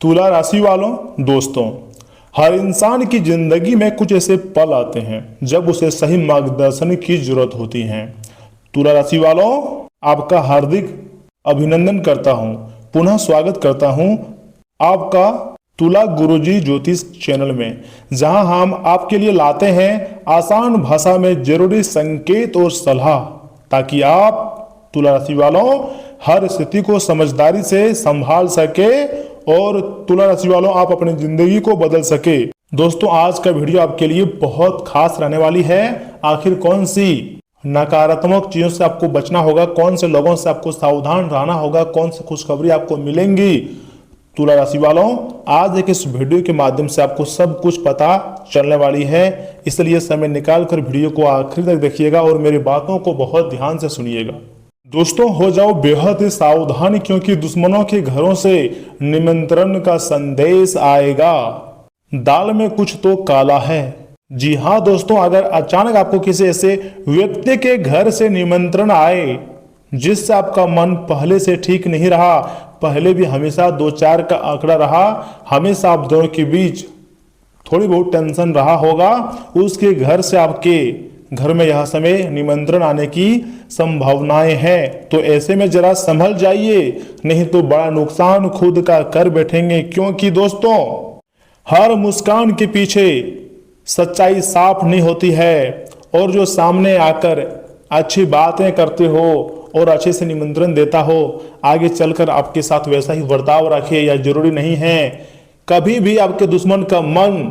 तुला राशि वालों, दोस्तों, हर इंसान की जिंदगी में कुछ ऐसे पल आते हैं जब उसे सही मार्गदर्शन की जरूरत होती है। तुला राशि वालों, आपका हार्दिक अभिनंदन करता हूं, पुनः स्वागत करता हूं आपका तुला गुरुजी ज्योतिष चैनल में, जहां हम आपके लिए लाते हैं आसान भाषा में जरूरी संकेत और सलाह, ताकि आप तुला राशि वालों हर स्थिति को समझदारी से संभाल सके और तुला राशि वालों आप अपनी जिंदगी को बदल सके। दोस्तों, आज का वीडियो आपके लिए बहुत खास रहने वाली है। आखिर कौन सी नकारात्मक चीजों से आपको बचना होगा, कौन से लोगों से आपको सावधान रहना होगा, कौन सी खुशखबरी आपको मिलेंगी तुला राशि वालों, आज एक इस वीडियो के माध्यम से आपको सब कुछ पता चलने वाली है। इसलिए समय निकाल कर वीडियो को आखिर तक देखिएगा और मेरी बातों को बहुत ध्यान से सुनिएगा। दोस्तों, हो जाओ बेहद ही सावधान, क्योंकि दुश्मनों के घरों से निमंत्रण का संदेश आएगा। दाल में कुछ तो काला है। जी हाँ दोस्तों, अगर अचानक आपको किसी ऐसे व्यक्ति के घर से निमंत्रण आए जिससे आपका मन पहले से ठीक नहीं रहा, पहले भी हमेशा 2-4 का आंकड़ा रहा, हमेशा आप दोनों के बीच थोड़ी बहुत टेंशन रहा होगा, उसके घर से आपके घर में यह समय निमंत्रण आने की संभावनाएं हैं। तो ऐसे में जरा संभल जाइए, नहीं तो बड़ा नुकसान खुद का कर बैठेंगे। क्योंकि दोस्तों, हर मुस्कान के पीछे सच्चाई साफ नहीं होती है, और जो सामने आकर अच्छी बातें करते हो और अच्छे से निमंत्रण देता हो, आगे चलकर आपके साथ वैसा ही बर्ताव रखे या जरूरी नहीं है। कभी भी आपके दुश्मन का मन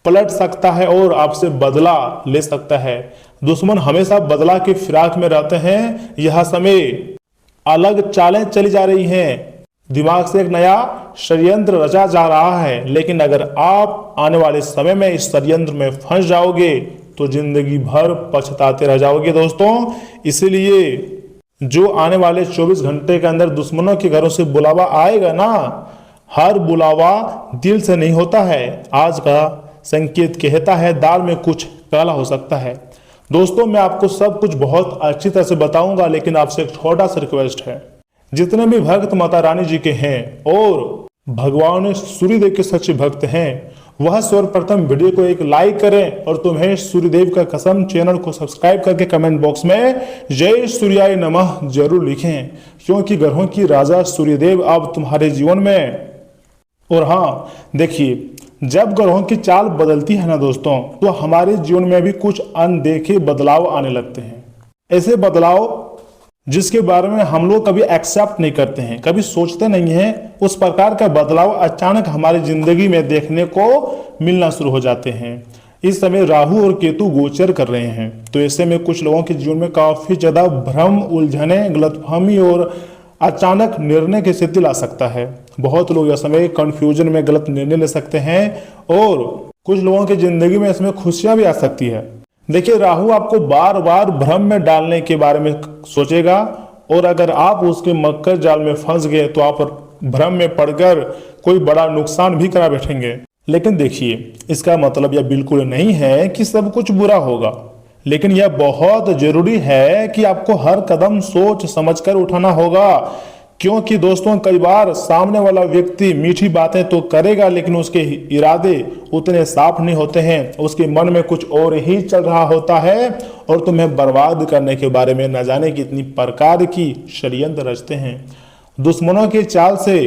पलट सकता है और आपसे बदला ले सकता है। दुश्मन हमेशा बदला के फिराक में रहते हैं। यह समय अलग चालें चली जा रही हैं, दिमाग से एक नया षड्यंत्र रचा जा रहा है। लेकिन अगर आप आने वाले समय में इस षड्यंत्र में फंस जाओगे तो जिंदगी भर पछताते रह जाओगे दोस्तों। इसलिए जो आने वाले 24 घंटे के अंदर दुश्मनों के घरों से बुलावा आएगा ना, हर बुलावा दिल से नहीं होता है। आज का संकेत कहता है दाल में कुछ काला हो सकता है। दोस्तों, मैं आपको सब कुछ बहुत अच्छी तरह से बताऊंगा, लेकिन आपसे एक छोटा सा रिक्वेस्ट है। जितने भी भक्त माता रानी जी के हैं और भगवान सूर्यदेव के सच्चे भक्त हैं, वह सर्वप्रथम वीडियो को एक लाइक करें और तुम्हें सूर्यदेव का कसम चैनल को सब्सक्राइब करके कमेंट बॉक्स में जय सूर्याय नमः जरूर लिखें, क्योंकि ग्रहों की राजा सूर्यदेव अब तुम्हारे जीवन में। और हाँ देखिए, जब ग्रहों की चाल बदलती है ना दोस्तों, तो हमारे जीवन में भी कुछ अनदेखे बदलाव आने लगते हैं। ऐसे बदलाव जिसके बारे में हम लोग कभी एक्सेप्ट नहीं करते हैं, कभी सोचते नहीं हैं, उस प्रकार का बदलाव अचानक हमारी जिंदगी में देखने को मिलना शुरू हो जाते हैं। इस समय राहु और केतु गोचर कर रहे हैं, तो ऐसे में कुछ लोगों के जीवन में काफी ज्यादा भ्रम, उलझने, गलतफहमी और अचानक निर्णय की स्थिति ला सकता है। बहुत लोग इस समय कंफ्यूजन में गलत निर्णय ले सकते हैं और कुछ लोगों की जिंदगी में इसमें खुशियां भी आ सकती है। देखिए, राहु आपको बार बार भ्रम में डालने के बारे में सोचेगा, और अगर आप उसके मक्कर जाल में फंस गए तो आप भ्रम में पड़कर कोई बड़ा नुकसान भी करा बैठेंगे। लेकिन देखिए, इसका मतलब यह बिल्कुल नहीं है कि सब कुछ बुरा होगा, लेकिन यह बहुत जरूरी है कि आपको हर कदम सोच समझकर उठाना होगा। क्योंकि दोस्तों, कई बार सामने वाला व्यक्ति मीठी बातें तो करेगा, लेकिन उसके इरादे उतने साफ नहीं होते हैं। उसके मन में कुछ और ही चल रहा होता है और तुम्हें बर्बाद करने के बारे में न जाने कितनी प्रकार की षड्यंत्र रचते हैं। दुश्मनों की चाल से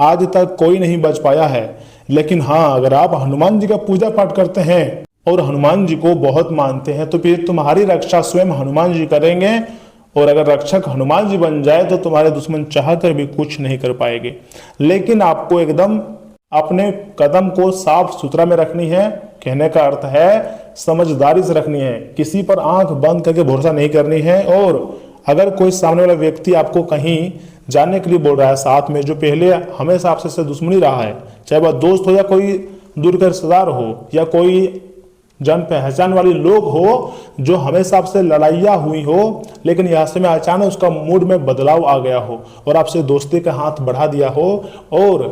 आज तक कोई नहीं बच पाया है। लेकिन हाँ, अगर आप हनुमान जी का पूजा पाठ करते हैं और हनुमान जी को बहुत मानते हैं, तो फिर तुम्हारी रक्षा स्वयं हनुमान जी करेंगे। और अगर रक्षक हनुमान जी बन जाए तो तुम्हारे दुश्मन चाहकर भी कुछ नहीं कर पाएंगे। लेकिन आपको एकदम अपने कदम को साफ सुथरा में रखनी है। कहने का अर्थ है समझदारी से रखनी है, किसी पर आंख बंद करके भरोसा नहीं करनी है। और अगर कोई सामने वाला व्यक्ति आपको कहीं जाने के लिए बोल रहा है साथ में, जो पहले हमेशा आपसे दुश्मनी रहा है, चाहे वह दोस्त हो या कोई दूर का रिश्तेदार हो या कोई जान पहचान वाले लोग हो, जो हमेशा आपसे लड़ाइयाँ हुई हो, लेकिन यह समय अचानक उसका मूड में बदलाव आ गया हो और आपसे दोस्ती का हाथ बढ़ा दिया हो और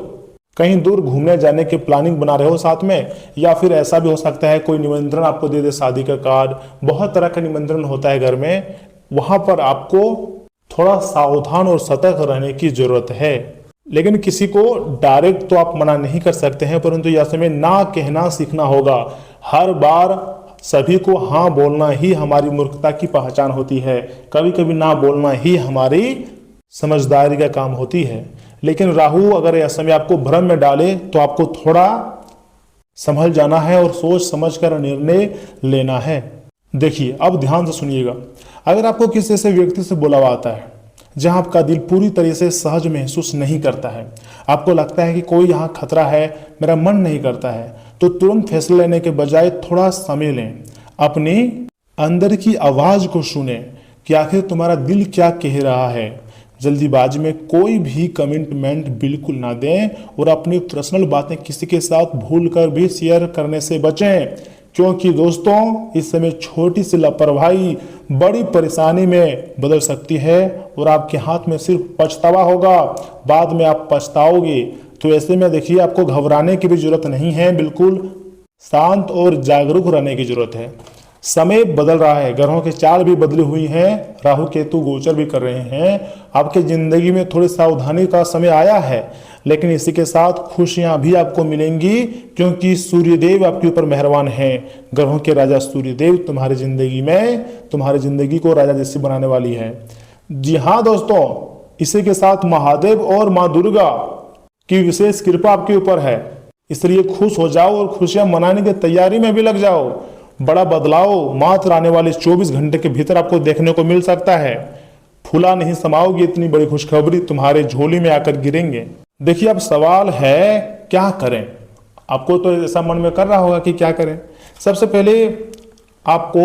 कहीं दूर घूमने जाने की प्लानिंग बना रहे हो साथ में। या फिर ऐसा भी हो सकता है कोई निमंत्रण आपको दे दे, शादी का कार्ड, बहुत तरह का निमंत्रण होता है घर में। वहां पर आपको थोड़ा सावधान और सतर्क रहने की जरूरत है। लेकिन किसी को डायरेक्ट तो आप मना नहीं कर सकते हैं, परंतु यह समय ना कहना सीखना होगा। हर बार सभी को हाँ बोलना ही हमारी मूर्खता की पहचान होती है। कभी कभी ना बोलना ही हमारी समझदारी का काम होती है। लेकिन राहु अगर यह समय आपको भ्रम में डाले तो आपको थोड़ा संभल जाना है और सोच समझकर निर्णय लेना है। देखिए, अब ध्यान से सुनिएगा। अगर आपको किसी ऐसे व्यक्ति से बुलावा आता है जहां आपका दिल पूरी तरह से सहज महसूस नहीं करता है, आपको लगता है कि कोई यहाँ खतरा है, मेरा मन नहीं करता है, तो तुरंत फैसला लेने के बजाय थोड़ा समय लें। अपने अंदर की आवाज को सुने कि आखिर तुम्हारा दिल क्या कह रहा है। जल्दीबाजी में कोई भी कमिटमेंट बिल्कुल ना दें और अपनी पर्सनल बातें किसी के साथ भूलकर भी शेयर करने से बचें, क्योंकि दोस्तों इस समय छोटी सी लापरवाही बड़ी परेशानी में बदल सकती है और आपके हाथ में सिर्फ पछतावा होगा। बाद में आप पछताओगे। तो ऐसे में देखिए, आपको घबराने की भी जरूरत नहीं है, बिल्कुल शांत और जागरूक रहने की जरूरत है। समय बदल रहा है, ग्रहों के चाल भी बदली हुई हैं, राहु केतु गोचर भी कर रहे हैं। आपके जिंदगी में थोड़ी सावधानी का समय आया है, लेकिन इसी के साथ खुशियां भी आपको मिलेंगी, क्योंकि सूर्यदेव आपके ऊपर मेहरबान हैं। ग्रहों के राजा सूर्यदेव तुम्हारी जिंदगी में तुम्हारी जिंदगी को राजा जैसी बनाने वाली है। जी हाँ दोस्तों, इसी के साथ महादेव और माँ दुर्गा की विशेष कृपा आपके ऊपर है, इसलिए खुश हो जाओ और खुशियां मनाने की तैयारी में भी लग जाओ। बड़ा बदलाव मात्र आने वाले 24 घंटे के भीतर आपको देखने को मिल सकता है। फूला नहीं समाओगे, इतनी बड़ी खुशखबरी तुम्हारे झोली में आकर गिरेंगे। देखिए, अब सवाल है क्या करें। आपको तो ऐसा मन में कर रहा होगा कि क्या करें। सबसे पहले आपको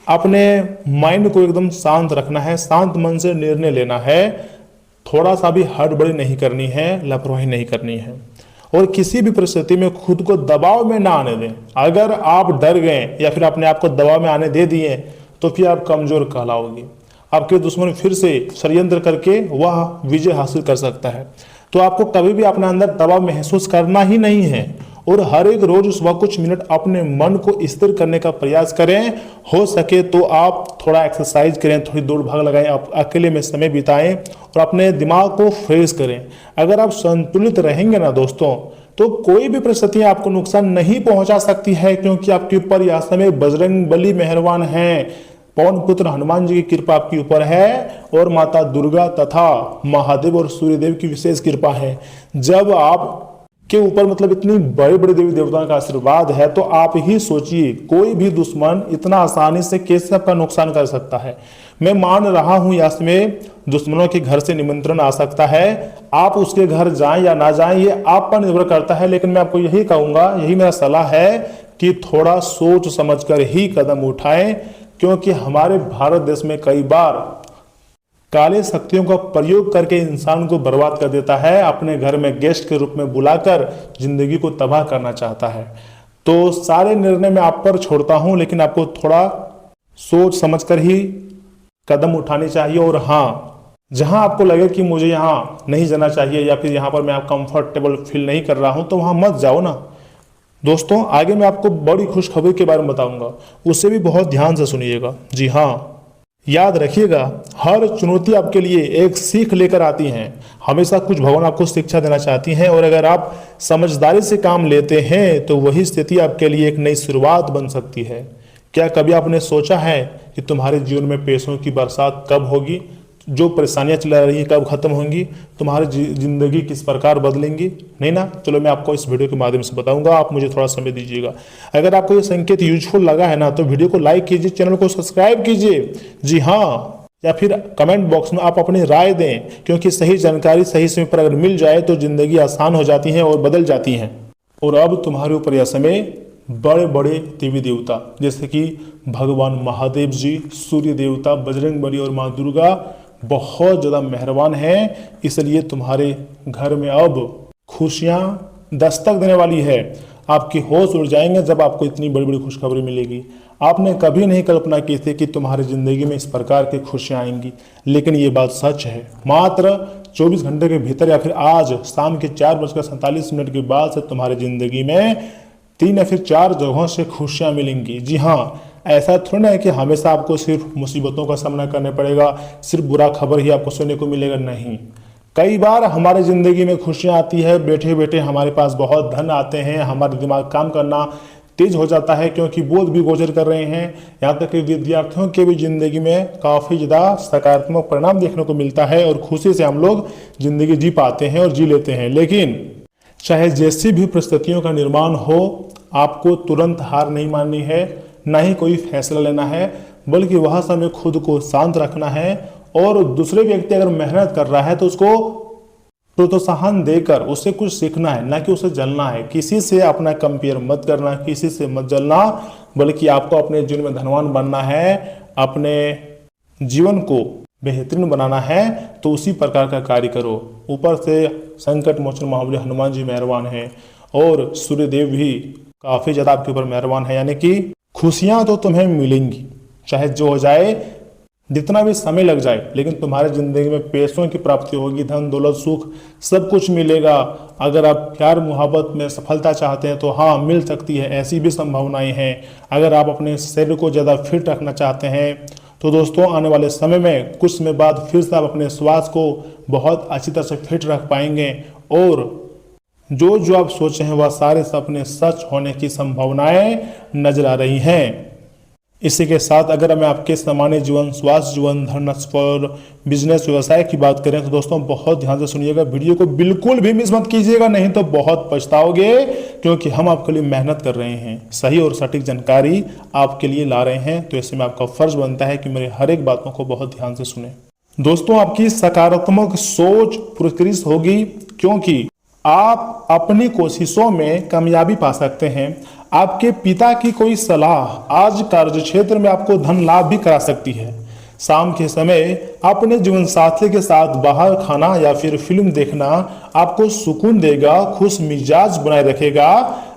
अपने माइंड को एकदम शांत रखना है, शांत मन से निर्णय लेना है। थोड़ा सा भी हड़बड़ी नहीं करनी है, लापरवाही नहीं करनी है, और किसी भी परिस्थिति में खुद को दबाव में ना आने दें। अगर आप डर गए या फिर अपने आप को दबाव में आने दे दिए तो फिर आप कमजोर कहलाओगे। आपके दुश्मन फिर से षड्यंत्र करके वह विजय हासिल कर सकता है। तो आपको कभी भी अपने अंदर दबाव महसूस करना ही नहीं है, और हर एक रोज सुबह कुछ मिनट अपने मन को स्थिर करने का प्रयास करें। हो सके तो आप थोड़ा एक्सरसाइज करें, थोड़ी दौड़ भाग लगाएं, आप अकेले में समय बिताएं और अपने दिमाग को फ्रेश करें। अगर आप संतुलित रहेंगे ना दोस्तों, तो कोई भी परिस्थिति आपको नुकसान नहीं पहुंचा सकती है, क्योंकि आपके ऊपर यह समय बजरंग बली मेहरबान है। पवन पुत्र हनुमान जी की कृपा आपके ऊपर है और माता दुर्गा तथा महादेव और सूर्यदेव की विशेष कृपा है। जब आप के ऊपर मतलब इतनी बड़े बड़े देवी देवताओं का आशीर्वाद है, तो आप ही सोचिए कोई भी दुश्मन इतना आसानी से कैसे आपका नुकसान कर सकता है। मैं मान रहा हूं यस में दुश्मनों के घर से निमंत्रण आ सकता है, आप उसके घर जाएं या ना जाएं ये आप पर निर्भर करता है, लेकिन मैं आपको यही कहूंगा, यही मेरा सलाह है कि थोड़ा सोच समझकर ही कदम उठाएं, क्योंकि हमारे भारत देश में कई बार काले शक्तियों का प्रयोग करके इंसान को बर्बाद कर देता है, अपने घर में गेस्ट के रूप में बुलाकर जिंदगी को तबाह करना चाहता है। तो सारे निर्णय मैं आप पर छोड़ता हूं, लेकिन आपको थोड़ा सोच समझकर ही कदम उठानी चाहिए। और हाँ, जहां आपको लगे कि मुझे यहां नहीं जाना चाहिए या फिर यहां पर मैं कंफर्टेबल फील नहीं कर रहा हूं, तो वहां मत जाओ ना। दोस्तों, आगे मैं आपको बड़ी खुशखबरी के बारे में बताऊंगा, उससे भी बहुत ध्यान से सुनिएगा। जी हाँ, याद रखिएगा, हर चुनौती आपके लिए एक सीख लेकर आती है। हमेशा कुछ भगवान आपको शिक्षा देना चाहती हैं, और अगर आप समझदारी से काम लेते हैं तो वही स्थिति आपके लिए एक नई शुरुआत बन सकती है। क्या कभी आपने सोचा है कि तुम्हारे जीवन में पैसों की बरसात कब होगी, जो परेशानियां चला रही हैं कब खत्म होंगी, तुम्हारी जिंदगी किस प्रकार बदलेंगी? नहीं ना? चलो मैं आपको इस वीडियो के माध्यम से बताऊंगा, आप मुझे थोड़ा समय दीजिएगा। अगर आपको ये संकेत यूजफुल लगा है ना, तो वीडियो को लाइक कीजिए, चैनल को सब्सक्राइब कीजिए। जी हाँ, या फिर कमेंट बॉक्स में आप अपनी राय दें, क्योंकि सही जानकारी सही समय पर अगर मिल जाए तो जिंदगी आसान हो जाती है और बदल जाती है। और अब तुम्हारे ऊपर यह समय बड़े बड़े देवी देवता जैसे कि भगवान महादेव जी, सूर्य देवता, बजरंग बली और माँ दुर्गा बहुत ज़्यादा मेहरबान है, इसलिए तुम्हारे घर में अब खुशियाँ दस्तक देने वाली है। आपकी होश उड़ जाएंगे जब आपको इतनी बड़ी बड़ी खुशखबरी मिलेगी। आपने कभी नहीं कल्पना की थी कि तुम्हारी ज़िंदगी में इस प्रकार की खुशियाँ आएंगी, लेकिन ये बात सच है। मात्र 24 घंटे के भीतर या फिर आज शाम के 4:47 के बाद से तुम्हारी ज़िंदगी में 3 या फिर 4 जगहों से खुशियाँ मिलेंगी। जी हाँ, ऐसा थोड़ा ना है कि हमेशा आपको सिर्फ मुसीबतों का सामना करना पड़ेगा, सिर्फ बुरा खबर ही आपको सुनने को मिलेगा, नहीं। कई बार हमारे ज़िंदगी में खुशियाँ आती है, बैठे बैठे हमारे पास बहुत धन आते हैं, हमारा दिमाग काम करना तेज हो जाता है क्योंकि बोध भी गोचर कर रहे हैं। यहाँ तक कि विद्यार्थियों के भी ज़िंदगी में काफ़ी ज़्यादा सकारात्मक परिणाम देखने को मिलता है और खुशी से हम लोग ज़िंदगी जी पाते हैं और जी लेते हैं। लेकिन चाहे जैसी भी परिस्थितियों का निर्माण हो, आपको तुरंत हार नहीं माननी है, ना ही कोई फैसला लेना है, बल्कि वह समय खुद को शांत रखना है और दूसरे व्यक्ति अगर मेहनत कर रहा है तो उसको प्रोत्साहन देकर उससे कुछ सीखना है, ना कि उसे जलना है। किसी से अपना कंपेयर मत करना, किसी से मत जलना, बल्कि आपको अपने जीवन में धनवान बनना है, अपने जीवन को बेहतरीन बनाना है, तो उसी प्रकार का कार्य करो। ऊपर से संकट मोचन महाबली हनुमान जी मेहरबान हैं और सूर्यदेव भी काफ़ी ज़्यादा आपके ऊपर मेहरबान है, यानी कि खुशियाँ तो तुम्हें मिलेंगी, चाहे जो हो जाए, जितना भी समय लग जाए, लेकिन तुम्हारे जिंदगी में पैसों की प्राप्ति होगी, धन दौलत सुख सब कुछ मिलेगा। अगर आप प्यार मोहब्बत में सफलता चाहते हैं तो हाँ, मिल सकती है, ऐसी भी संभावनाएं हैं। अगर आप अपने शरीर को ज़्यादा फिट रखना चाहते हैं तो दोस्तों आने वाले समय में कुछ समय बाद फिर से आप अपने स्वास्थ्य को बहुत अच्छी तरह से फिट रख पाएंगे और जो आप सोचे हैं वह सारे सपने सच होने की संभावनाएं नजर आ रही हैं। इसी के साथ अगर मैं आपके सामान्य जीवन, स्वास्थ्य जीवन, धन और बिजनेस व्यवसाय की बात करें तो दोस्तों बहुत ध्यान से सुनिएगा, वीडियो को बिल्कुल भी मिस मत कीजिएगा, नहीं तो बहुत पछताओगे, क्योंकि हम आपके लिए मेहनत कर रहे हैं, सही और सटीक जानकारी आपके लिए ला रहे हैं। तो ऐसे में आपका फर्ज बनता है कि मेरे हर एक बातों को बहुत ध्यान से सुने। दोस्तों आपकी सकारात्मक सोच पुरस्कृत होगी, क्योंकि आप अपनी कोशिशों में कामयाबी पा सकते हैं। आपके पिता की कोई सलाह आज कार्य क्षेत्र में आपको धन लाभ भी करा सकती है। शाम के समय अपने जीवन साथी के साथ बाहर खाना या फिर फिल्म देखना आपको सुकून देगा, खुश मिजाज बनाए रखेगा।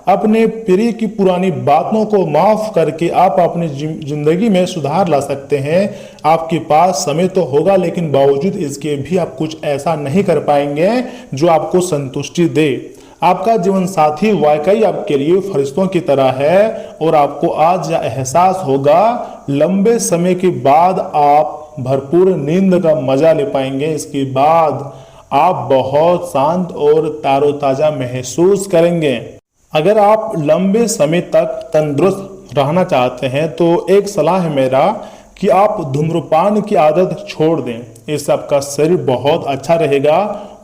अपने प्रिय की पुरानी बातों को माफ करके आप अपनी जिंदगी में सुधार ला सकते हैं। आपके पास समय तो होगा, लेकिन बावजूद इसके भी आप कुछ ऐसा नहीं कर पाएंगे जो आपको संतुष्टि दे। आपका जीवन साथी वाकई आपके लिए फरिश्तों की तरह है और आपको आज यह एहसास होगा, लंबे समय के बाद आप भरपूर नींद का मजा ले पाएंगे। इसके बाद आप बहुत शांत और तारोताजा महसूस करेंगे। अगर आप लंबे समय तक तंदुरुस्त रहना चाहते हैं तो एक सलाह है मेरा कि आप धूम्रपान की आदत छोड़ दें। इससे आपका शरीर बहुत अच्छा रहेगा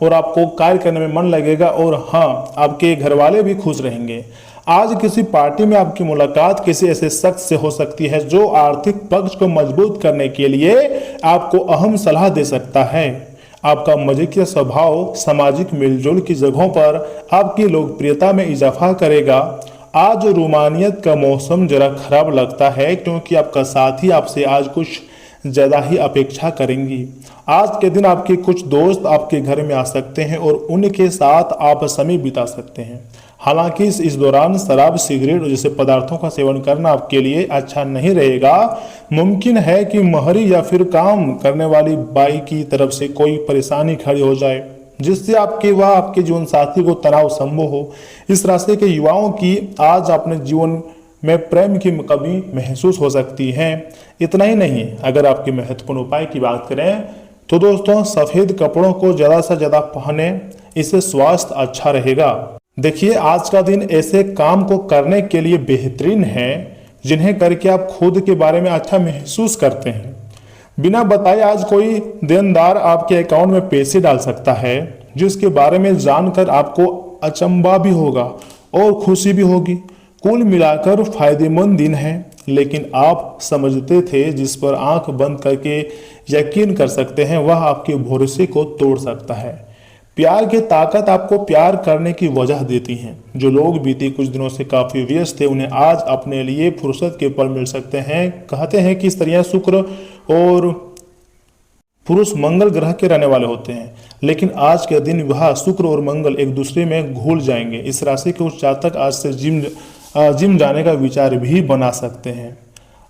और आपको कार्य करने में मन लगेगा और हाँ, आपके घर वाले भी खुश रहेंगे। आज किसी पार्टी में आपकी मुलाकात किसी ऐसे शख्स से हो सकती है जो आर्थिक पक्ष को मजबूत करने के लिए आपको अहम सलाह दे सकता है। आपका मजाकिया स्वभाव सामाजिक मिलजुल की जगहों पर आपकी लोकप्रियता में इजाफा करेगा। आज रोमानियत का मौसम जरा खराब लगता है, क्योंकि आपका साथी आपसे आज कुछ ज़्यादा ही अपेक्षा करेंगी। आज के दिन आपके कुछ दोस्त आपके घर में आ सकते हैं और उनके साथ आप समय बिता सकते हैं। हालांकि इस दौरान शराब, सिगरेट जैसे पदार्थों का सेवन करना आपके लिए अच्छा नहीं रहेगा। मुमकिन है कि महरी या फिर काम करने वाली बाई की तरफ से कोई परेशानी खड़ी हो जाए, जिससे आपके जीवन साथी को तनाव संभव हो। इस रास्ते के युवाओं की आज अपने जीवन में प्रेम की कमी महसूस हो सकती है। इतना ही नहीं, अगर आपके महत्वपूर्ण उपाय की बात करें तो दोस्तों सफ़ेद कपड़ों को ज़्यादा से ज़्यादा पहने, इससे स्वास्थ्य अच्छा रहेगा। देखिए, आज का दिन ऐसे काम को करने के लिए बेहतरीन है जिन्हें करके आप खुद के बारे में अच्छा महसूस करते हैं। बिना बताए आज कोई देनदार आपके अकाउंट में पैसे डाल सकता है, जिसके बारे में जानकर आपको अचंभा भी होगा और खुशी भी होगी। कुल मिलाकर फायदेमंद दिन है, लेकिन आप समझते थे जिस पर आंख बंद करके यकीन कर सकते हैं वह आपके भरोसे को तोड़ सकता है। प्यार की ताकत आपको प्यार करने की वजह देती है। जो लोग बीते कुछ दिनों से काफी व्यस्त थे, उन्हें आज अपने लिए फुर्सत के पल मिल सकते हैं। कहते हैं कि स्त्रियां शुक्र और पुरुष मंगल ग्रह के रहने वाले होते हैं, लेकिन आज के दिन वह शुक्र और मंगल एक दूसरे में घुल जाएंगे। इस राशि के उच्च जातक आज से जिम जाने का विचार भी बना सकते हैं।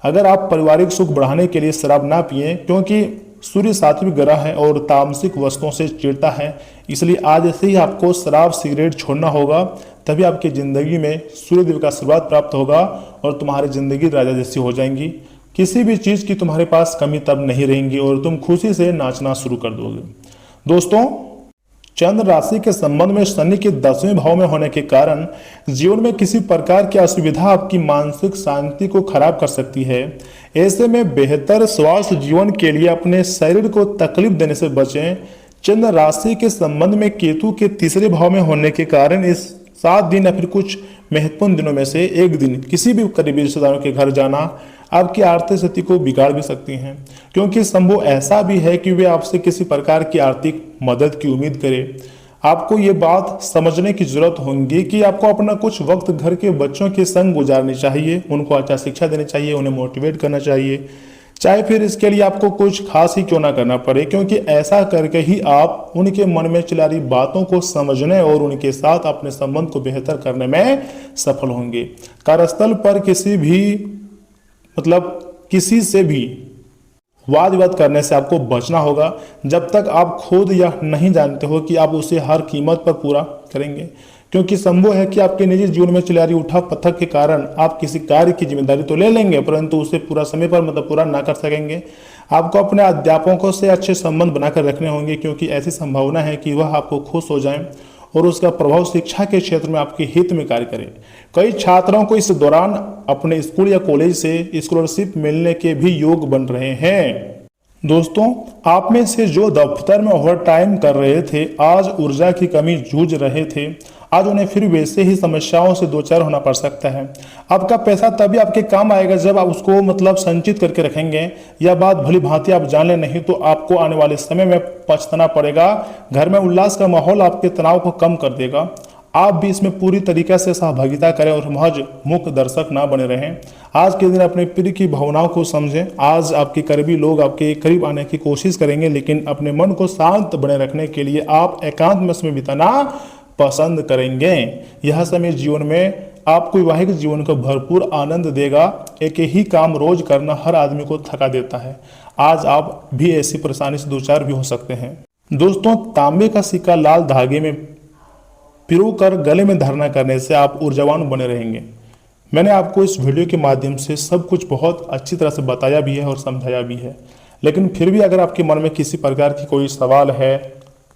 अगर आप पारिवारिक सुख बढ़ाने के लिए शराब ना पिए, क्योंकि सूर्य सात्विक ग्रह है और तामसिक वस्तुओं से चिढ़ता है, इसलिए आज ऐसे ही आपको शराब सिगरेट छोड़ना होगा। तभी आपकी ज़िंदगी में सूर्यदेव का आशीर्वाद प्राप्त होगा और तुम्हारी ज़िंदगी राजा जैसी हो जाएंगी। किसी भी चीज़ की तुम्हारे पास कमी तब नहीं रहेंगी और तुम खुशी से नाचना शुरू कर दोगे। दोस्तों, चंद्र राशि के संबंध में शनि के 10वें भाव में होने के कारण जीवन में किसी प्रकार की असुविधा आपकी मानसिक शांति को खराब कर सकती है। ऐसे में बेहतर स्वास्थ्य जीवन के लिए अपने शरीर को तकलीफ देने से बचें। चंद्र राशि के संबंध में केतु के 3रे भाव में होने के कारण इस 7 दिन या फिर कुछ महत्वपूर्ण दिनों में से एक दिन किसी भी करीबी रिश्तेदारों के घर जाना आपकी आर्थिक स्थिति को बिगाड़ भी सकती हैं, क्योंकि संभव ऐसा भी है कि वे आपसे किसी प्रकार की आर्थिक मदद की उम्मीद करें। आपको ये बात समझने की जरूरत होगी कि आपको अपना कुछ वक्त घर के बच्चों के संग गुजारनी चाहिए, उनको अच्छा शिक्षा देनी चाहिए, उन्हें मोटिवेट करना चाहिए, चाहे फिर इसके लिए आपको कुछ खास ही क्यों ना करना पड़े, क्योंकि ऐसा करके ही आप उनके मन में चला रही बातों को समझने और उनके साथ अपने संबंध को बेहतर करने में सफल होंगे। कार्यस्थल पर किसी से भी वाद विवाद करने से आपको बचना होगा जब तक आप खुद यह नहीं जानते हो कि आप उसे हर कीमत पर पूरा करेंगे, क्योंकि संभव है कि आपके निजी जीवन में चली आ रही उठा पथक के कारण आप किसी कार्य की जिम्मेदारी तो ले लेंगे परंतु उसे पूरा समय पर पूरा ना कर सकेंगे। आपको अपने अध्यापकों से अच्छे संबंध बनाकर रखने होंगे, क्योंकि ऐसी संभावना है कि वह आपको खुश हो जाएं और उसका प्रभाव शिक्षा के क्षेत्र में आपके हित में कार्य करे। कई छात्रों को इस दौरान अपने स्कूल या कॉलेज से स्कॉलरशिप मिलने के भी योग बन रहे हैं। दोस्तों, आप में से जो दफ्तर में ओवर टाइम कर रहे थे, आज ऊर्जा की कमी जूझ रहे थे, आज उन्हें फिर वैसे ही समस्याओं से दो चार होना पड़ सकता है। आपका पैसा तभी आपके काम आएगा जब आप उसको संचित करके रखेंगे। यह बात भली भांति आप जान ले, नहीं तो आपको आने वाले समय में पछताना पड़ेगा। घर में उल्लास का माहौल आपके तनाव को कम कर देगा। आप भी इसमें पूरी तरीके से सहभागिता करें और महज मुख्य दर्शक ना बने रहें। आज के दिन अपने प्रिय की भावनाओं को समझें। आज आपके करीबी लोग आपके करीब आने की कोशिश करेंगे, लेकिन अपने मन को शांत बने रखने के लिए आप एकांत में समय बिताना पसंद करेंगे। यह समय जीवन में आपको वैवाहिक जीवन को भरपूर आनंद देगा। एक ही काम रोज करना हर आदमी को थका देता है। आज आप भी ऐसी परेशानी से दो चार भी हो सकते हैं। दोस्तों, तांबे का सिक्का लाल धागे में पिरोकर गले में धारण करने से आप ऊर्जावान बने रहेंगे। मैंने आपको इस वीडियो के माध्यम से सब कुछ बहुत अच्छी तरह से बताया भी है और समझाया भी है, लेकिन फिर भी अगर आपके मन में किसी प्रकार की कोई सवाल है,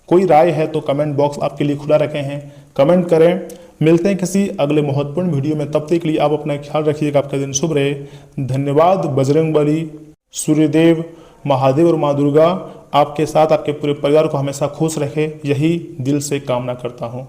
कोई राय है, तो कमेंट बॉक्स आपके लिए खुला रखे हैं। कमेंट करें। मिलते हैं किसी अगले महत्वपूर्ण वीडियो में। तब तक के लिए आप अपना ख्याल रखिएगा। आपका दिन शुभ रहे। धन्यवाद। बजरंगबली, सूर्यदेव, महादेव और माँ दुर्गा आपके साथ, आपके पूरे परिवार को हमेशा खुश रखे, यही दिल से कामना करता हूँ।